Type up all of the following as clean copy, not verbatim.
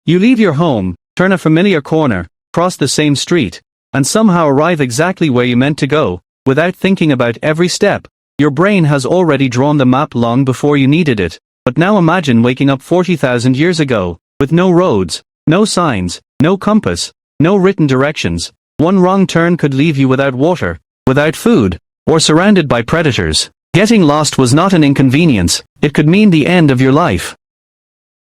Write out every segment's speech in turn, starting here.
You leave your home, turn a familiar corner, cross the same street, and somehow arrive exactly where you meant to go, without thinking about every step. Your brain has already drawn the map long before you needed it, but now imagine waking up 40,000 years ago, with no roads, no signs, no compass, no written directions. One wrong turn could leave you without water, without food, or surrounded by predators. Getting lost was not an inconvenience, it could mean the end of your life.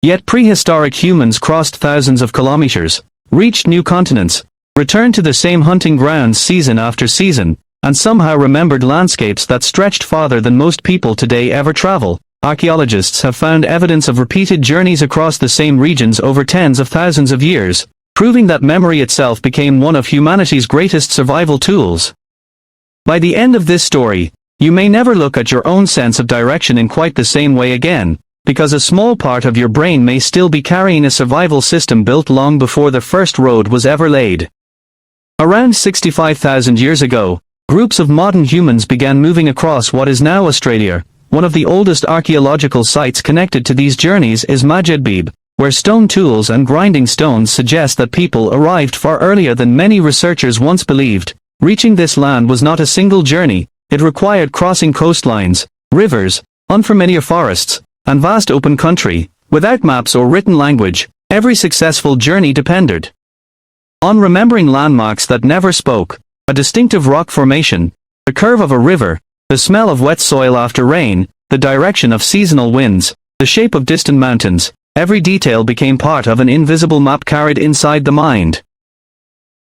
Yet prehistoric humans crossed thousands of kilometers, reached new continents, returned to the same hunting grounds season after season, and somehow remembered landscapes that stretched farther than most people today ever travel. Archaeologists have found evidence of repeated journeys across the same regions over tens of thousands of years, proving that memory itself became one of humanity's greatest survival tools. By the end of this story, you may never look at your own sense of direction in quite the same way again, because a small part of your brain may still be carrying a survival system built long before the first road was ever laid. Around 65,000 years ago, groups of modern humans began moving across what is now Australia. One of the oldest archaeological sites connected to these journeys is Madjedbebe, where stone tools and grinding stones suggest that people arrived far earlier than many researchers once believed. Reaching this land was not a single journey, it required crossing coastlines, rivers, unfamiliar forests, and vast open country. Without maps or written language, every successful journey depended on remembering landmarks that never spoke, a distinctive rock formation, the curve of a river, the smell of wet soil after rain, the direction of seasonal winds, the shape of distant mountains. Every detail became part of an invisible map carried inside the mind.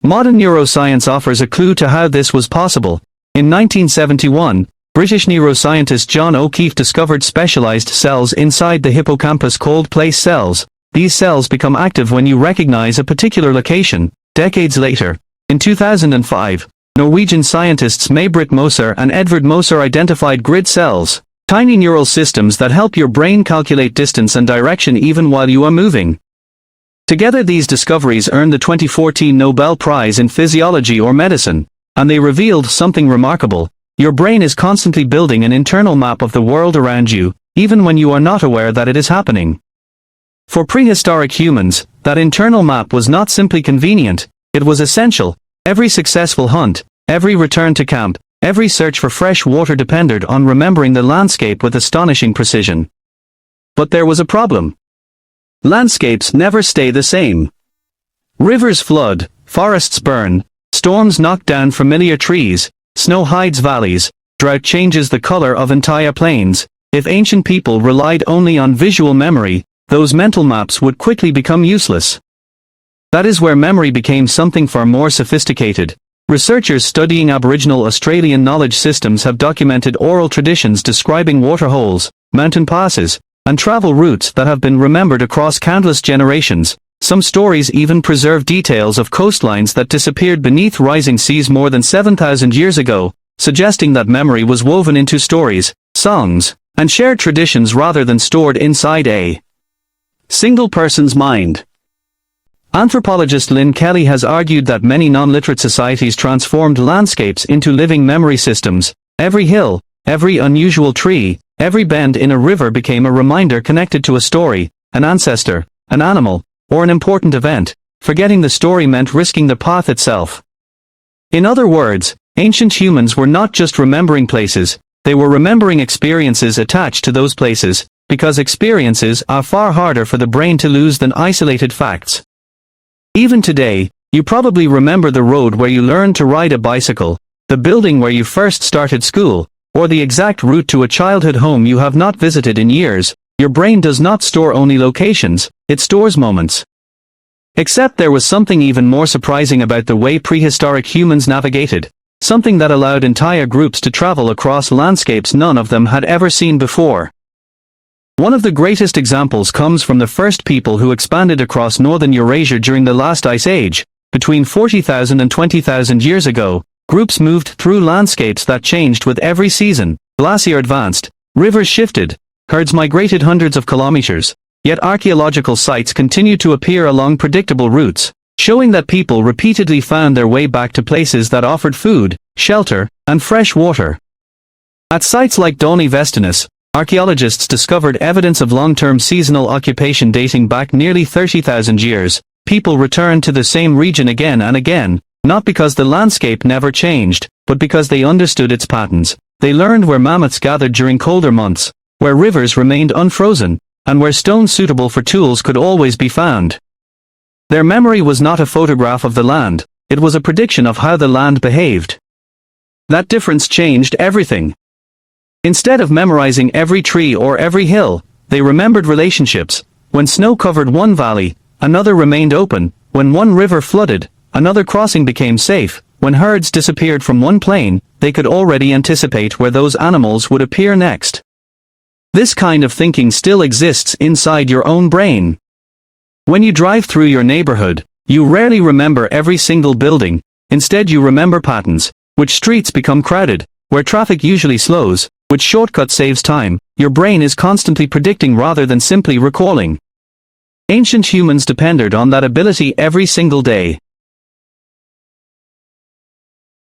Modern neuroscience offers a clue to how this was possible. In 1971, British neuroscientist John O'Keefe discovered specialized cells inside the hippocampus called place cells. These cells become active when you recognize a particular location. Decades later, in 2005, Norwegian scientists May-Britt Moser and Edvard Moser identified grid cells, tiny neural systems that help your brain calculate distance and direction even while you are moving. Together these discoveries earned the 2014 Nobel Prize in Physiology or Medicine, and they revealed something remarkable. Your brain is constantly building an internal map of the world around you, even when you are not aware that it is happening. For prehistoric humans, that internal map was not simply convenient, it was essential. Every successful hunt, every return to camp, every search for fresh water depended on remembering the landscape with astonishing precision. But there was a problem. Landscapes never stay the same. Rivers flood, forests burn, storms knock down familiar trees, snow hides valleys, drought changes the color of entire plains. If ancient people relied only on visual memory, those mental maps would quickly become useless. That is where memory became something far more sophisticated. Researchers studying Aboriginal Australian knowledge systems have documented oral traditions describing waterholes, mountain passes, and travel routes that have been remembered across countless generations. Some stories even preserve details of coastlines that disappeared beneath rising seas more than 7,000 years ago, suggesting that memory was woven into stories, songs, and shared traditions rather than stored inside a single person's mind. Anthropologist Lynn Kelly has argued that many non-literate societies transformed landscapes into living memory systems. Every hill, every unusual tree, every bend in a river became a reminder connected to a story, an ancestor, an animal, or an important event. Forgetting the story meant risking the path itself. In other words, ancient humans were not just remembering places, they were remembering experiences attached to those places, because experiences are far harder for the brain to lose than isolated facts. Even today, you probably remember the road where you learned to ride a bicycle, the building where you first started school, or the exact route to a childhood home you have not visited in years. Your brain does not store only locations, it stores moments. Except there was something even more surprising about the way prehistoric humans navigated, something that allowed entire groups to travel across landscapes none of them had ever seen before. One of the greatest examples comes from the first people who expanded across northern Eurasia during the last ice age. Between 40,000 and 20,000 years ago, groups moved through landscapes that changed with every season. Glacier advanced, rivers shifted, herds migrated hundreds of kilometers. Yet archaeological sites continue to appear along predictable routes, showing that people repeatedly found their way back to places that offered food, shelter, and fresh water. At sites like Dolny Vestinus, archaeologists discovered evidence of long-term seasonal occupation dating back nearly 30,000 years. People returned to the same region again and again, not because the landscape never changed, but because they understood its patterns. They learned where mammoths gathered during colder months, where rivers remained unfrozen, and where stones suitable for tools could always be found. Their memory was not a photograph of the land, it was a prediction of how the land behaved. That difference changed everything. Instead of memorizing every tree or every hill, they remembered relationships. When snow covered one valley, another remained open. When one river flooded, another crossing became safe. When herds disappeared from one plain, they could already anticipate where those animals would appear next. This kind of thinking still exists inside your own brain. When you drive through your neighborhood, you rarely remember every single building. Instead you remember patterns. Which streets become crowded, where traffic usually slows, which shortcut saves time. Your brain is constantly predicting rather than simply recalling. Ancient humans depended on that ability every single day.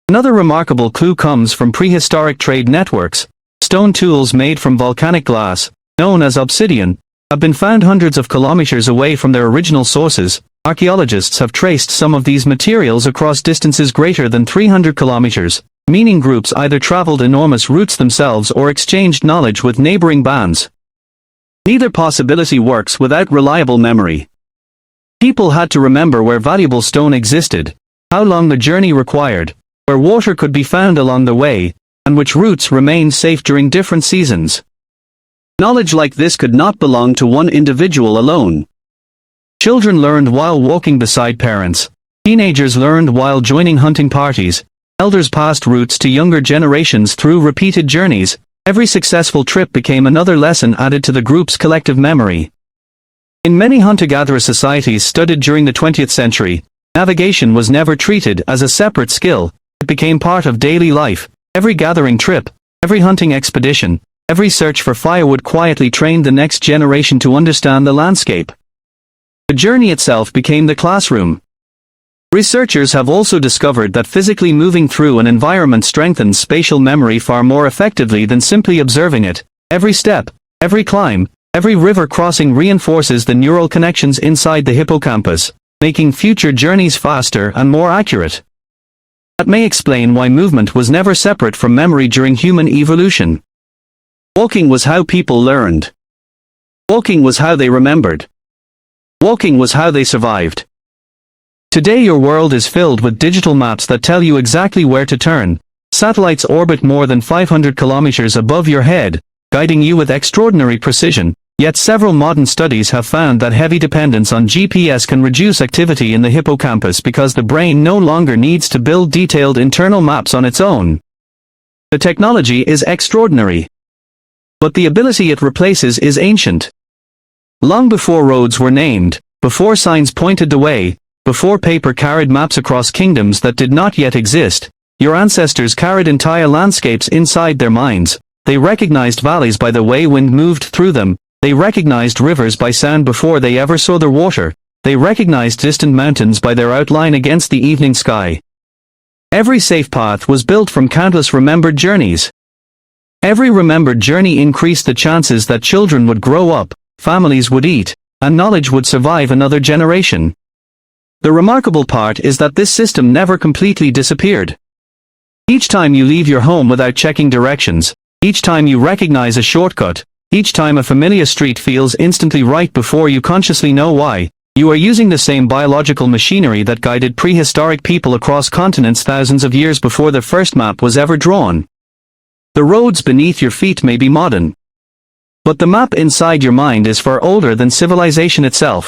Another remarkable clue comes from prehistoric trade networks. Stone tools made from volcanic glass, known as obsidian, have been found hundreds of kilometers away from their original sources. Archaeologists have traced some of these materials across distances greater than 300 kilometers, meaning groups either traveled enormous routes themselves or exchanged knowledge with neighboring bands. Neither possibility works without reliable memory. People had to remember where valuable stone existed, how long the journey required, where water could be found along the way, and which routes remained safe during different seasons. Knowledge like this could not belong to one individual alone. Children learned while walking beside parents. Teenagers learned while joining hunting parties. Elders passed routes to younger generations through repeated journeys. Every successful trip became another lesson added to the group's collective memory. In many hunter-gatherer societies studied during the 20th century, navigation was never treated as a separate skill. It became part of daily life. Every gathering trip, every hunting expedition, every search for firewood quietly trained the next generation to understand the landscape. The journey itself became the classroom. Researchers have also discovered that physically moving through an environment strengthens spatial memory far more effectively than simply observing it. Every step, every climb, every river crossing reinforces the neural connections inside the hippocampus, making future journeys faster and more accurate. That may explain why movement was never separate from memory during human evolution. Walking was how people learned. Walking was how they remembered. Walking was how they survived. Today your world is filled with digital maps that tell you exactly where to turn. Satellites orbit more than 500 kilometers above your head, guiding you with extraordinary precision. Yet several modern studies have found that heavy dependence on GPS can reduce activity in the hippocampus because the brain no longer needs to build detailed internal maps on its own. The technology is extraordinary, but the ability it replaces is ancient. Long before roads were named, before signs pointed the way, before paper carried maps across kingdoms that did not yet exist, your ancestors carried entire landscapes inside their minds. They recognized valleys by the way wind moved through them. They recognized rivers by sound before they ever saw their water. They recognized distant mountains by their outline against the evening sky. Every safe path was built from countless remembered journeys. Every remembered journey increased the chances that children would grow up, families would eat, and knowledge would survive another generation. The remarkable part is that this system never completely disappeared. Each time you leave your home without checking directions, each time you recognize a shortcut, each time a familiar street feels instantly right before you consciously know why, you are using the same biological machinery that guided prehistoric people across continents thousands of years before the first map was ever drawn. The roads beneath your feet may be modern, but the map inside your mind is far older than civilization itself.